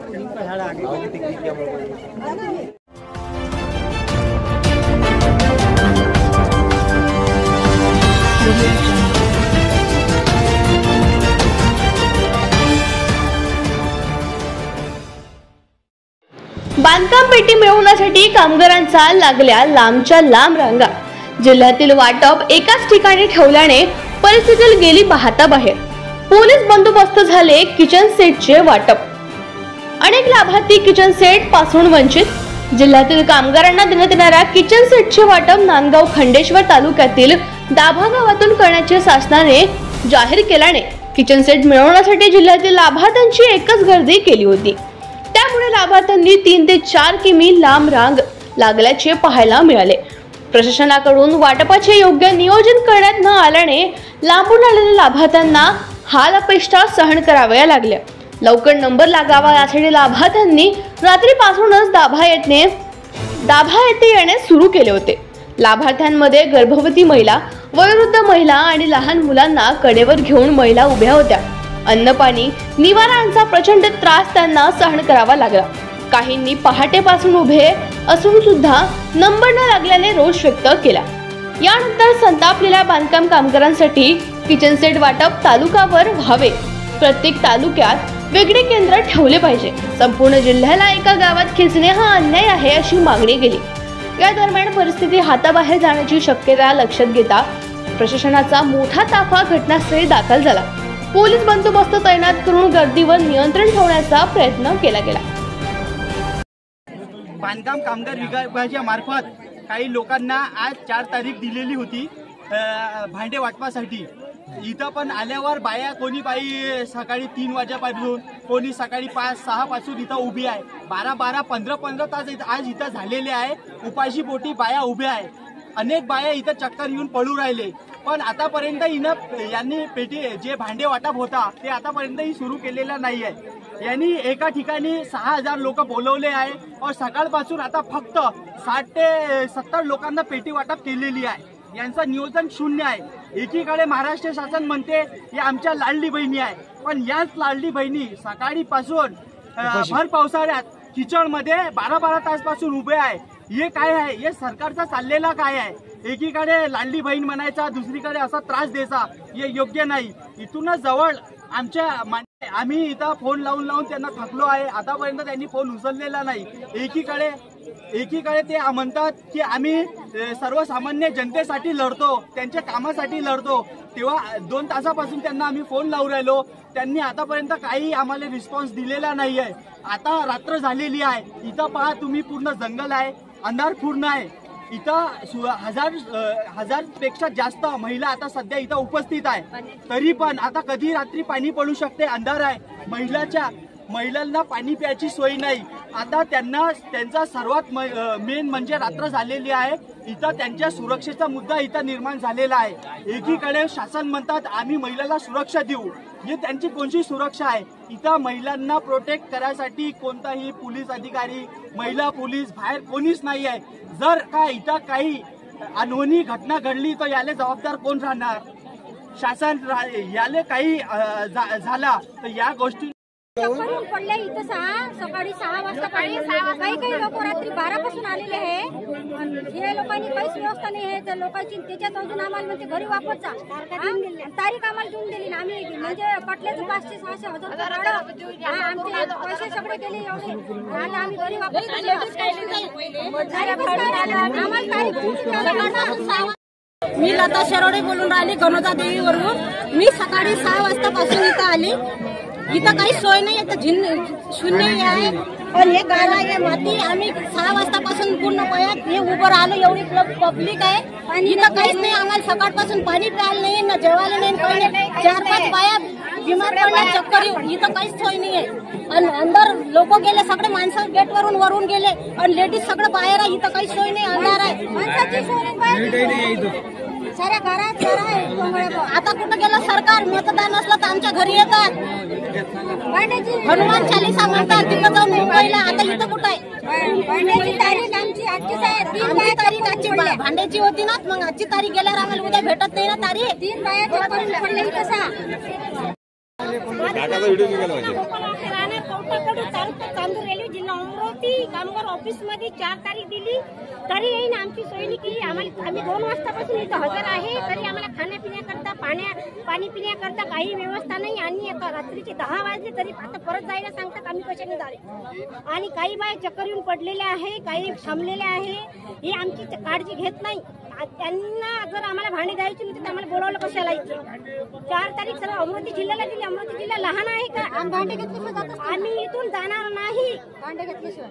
बांधकाम पेटी मिळवण्यासाठी कामगारांचा लागल्या लांबच्या लांब रांगा। जिल्ह्यातील वाटप एकाच ठिकाणी ठेवल्याने परिस्थिती गेली बाहेर। पोलीस बंदोबस्त झाले किचन सेटचे वाटप। अनेक लाभार्थी किचन सेट पासून वंचित। जिल्ह्यातील कामगारांना देण्यात येणाऱ्या किचन सेटचे वाटप नांदगाव खंडेश्वर तालुक्यातील दाभा गावातून करण्याचे शासनाने जाहीर केल्याने किचन सेट मिळवण्यासाठी जिल्ह्यातील लाभार्थ्यांची एकच गर्दी केली होती। त्यामुळे लाभार्थ्यांनी 3 ते 4 किमी लांब रांग लागल्याचे पाहायला मिळाले। प्रशासनाकडून वाटपाचे योग्य नियोजन करण्यात न आल्याने लांबून आलेल्या लाभार्थ्यांना हाल अपेष्टा सहन कराव्या लागल्या। लवकर नंबर लागावा यासाठी लाभार्थ्यांनी रात्रीपासूनच दाभा येथे येणे सुरू केले होते। लाभार्थ्यांमध्ये गर्भवती महिला, वयोवृद्ध महिला आणि लहान मुलांना कडेवर घेऊन महिला उभ्या होत्या। अन्न पाणी निवारा यांचा प्रचंड त्रास त्यांना सहन करावा लागला। काहींनी पहाटेपासून उभे असून सुद्धा नंबर न लागल्याने रोष व्यक्त केला। यानंतर संतापलेल्या बांधकाम कामगारांसाठी किचन सेट वाटप तालुकावर व्हावे। प्रत्येक तालुक्यात वेगळे केंद्र ठेवले पाहिजे। संपूर्ण जिल्ह्याला एका गावात खेचणे हा अन्याय आहे अशी मागणी केली। या दरम्यान परिस्थिती हाताबाहेर जाण्याची शक्यता लक्षात घेता प्रशासनाचा मोठा ताफा घटनास्थळी दाखल झाला। पोलीस बंदोबस्त तैनात करून गर्दीवर नियंत्रण ठेवण्याचा प्रयत्न केला गेला। बांधकाम कामगार विभागामार्फत काही लोकांना आज 4 तारीख दिलेली होती भांडे वाटपासाठी। इथं पण आल्यावर बाया, कोणी बाई सकाळी 3 वाजेपासून, कोणी सकाळी 5-6 पासून इथं उभी आहे। 12-12, 15-15 तास आज इथं झालेले आहे। उपाशी पोटी बाया उभ्या आहे। अनेक बाया इथं चक्कर येऊन पळू राहिले, पण आतापर्यंत यांनी पेटी जे भांडे वाटप होता ते आतापर्यंतही सुरू केलेला नाही आहे। यांनी एका ठिकाणी 6000 लोक बोलवले आहे और सकाळपासून आता फक्त 60 ते 70 लोकांना पेटी वाटप केलेली आहे। यांचं नियोजन शून्य आहे। एकीकडे महाराष्ट्र शासन म्हणते हे आमच्या लाडली बहिणी आहे, पण याच लाडली बहिणी सकाळीपासून भर पावसाळ्यात किचनमध्ये 12-12 तास पासून उभे आहे। हे काय आहे? हे सरकारचा चाललेला काय आहे? एकीकडे लाडली बहीण म्हणायचा, दुसरीकडे असा त्रास द्यायचा, हे योग्य नाही। इथूनच जवळ आम्ही इथं फोन लावून त्यांना थकलो आहे। आतापर्यंत त्यांनी फोन उचललेला नाही। एकीकडे ते म्हणतात की आम्ही सर्वसामान्य जनतेसाठी लढतो, त्यांच्या कामासाठी लढतो, तेव्हा 2 तासापासून त्यांना आम्ही फोन लावून राहिलो। त्यांनी आतापर्यंत काही आम्हाला रिस्पॉन्स दिलेला नाही आहे। आता रात्र झालेली आहे। इथं पहा तुम्ही, पूर्ण जंगल आहे, अंधार पूर्ण आहे। इथं 1000 पेक्षा जास्त महिला आता सध्या इथं उपस्थित आहे। तरी पण आता कधी रात्री पाणी पडू शकते, अंधार आहे। महिलांना पाणी प्यायची सोय नाही। आता त्यांचा सर्वात मेन म्हणजे रात्र झालेली आहे। इथं त्यांच्या सुरक्षेचा मुद्दा इथं निर्माण झालेला आहे। एकीकडे शासन म्हणतात आम्ही महिलांना सुरक्षा देऊ, हे त्यांची कोणती सुरक्षा आहे? इथं महिलांना प्रोटेक्ट करायसाठी कोणताही पोलीस अधिकारी, महिला पोलीस बाहेर कोणीच नाही आहे। जर का इथं काही अनहोनी घटना घडली तर याले जबाबदार कोण राहणार? शासन याले काही झाला तर या गोष्टी पडले। इथं सकाळी 6 वाजता काही लोक रात्री 12 पासून आलेले आहे। हे लोकांनी काहीच व्यवस्था नाही आहे। त्या लोकांची त्याच्यात अजून आम्हाला म्हणजे घरी वापस जा, तारीख आम्हाला देऊन दिली ना। आम्ही म्हणजे पटल्याचं 500-600 हजार आमचे पैसे सगळे गेले एवढे, आणि आम्ही घरी वापस मी लता शरोडे बोलून राहिली गणोजा देवीवरून। मी सकाळी 6 वाजतापासून इथं आली। इथं काही सोय नाही, इथं शून्य आहे। पण हे गाणं, हे माती, आम्ही 6 वाजतापासून पूर्ण पयात हे उभं राहिलो। एवढी पब्लिक आहे, इथं काहीच नाही। आम्हाला सकाळपासून पाणी प्यायला नाही, ना जेवायला नाही, काही नाही। 4-5 बाया बिमार पडल्या, चक्कर येऊन। इथं काहीच सोय नाही आहे। आणि अंदर लोक गेले, सगळे माणसं गेटवरून वरून गेले, आणि लेडीज सगळं बाहेर आहे। इथं काहीच सोय नाही, अंधार आहे। माणसाची सोय नाही, साऱ्या घरात आता कुठं गेलं सरकार? मतदान असलं तर आमच्या घरी येतात, हनुमान चालीसा म्हणतात, तिथं जाऊन मुंबईला। आता इथं कुठं आहे? भांड्याची तारीख आमची आजची भांड्याची होती ना, मग आजची तारीख गेल्यावर आम्हाला उद्या भेटत नाही ना तारीख। 3 बाया पडले कसा चांदूर रेल्वे जिल्हा अमरावती कामगार ऑफिस मध्ये 4 तारीख दिली, तरी येईन आमची सोय नाही केली. आम्ही 2 वाजतापासून इथं हजर आहे, तरी आम्हाला खाण्यापिण्याकरता पाणी पिण्याकरता काही व्यवस्था नाही. आणि आता रात्रीचे 10 वाजले तरी आता परत जायला सांगतात, आम्ही कशाने जावे. आणि काही बाय चक्कर येऊन पडलेल्या आहे, काही थांबलेल्या आहे. ही आमची काळजी घेत नाही. त्यांना जर आम्हाला भांडे द्यायची नव्हती तर आम्हाला बोलावलं कशाला इथे. 4 तारीख सर्व अमरावती जिल्ह्याला दिली. अमरावती जिल्हा लहान आहे का? भांडे घेतल्याशिवाय आम्ही इथून जाणार नाही. भांडे घेतल्याशिवाय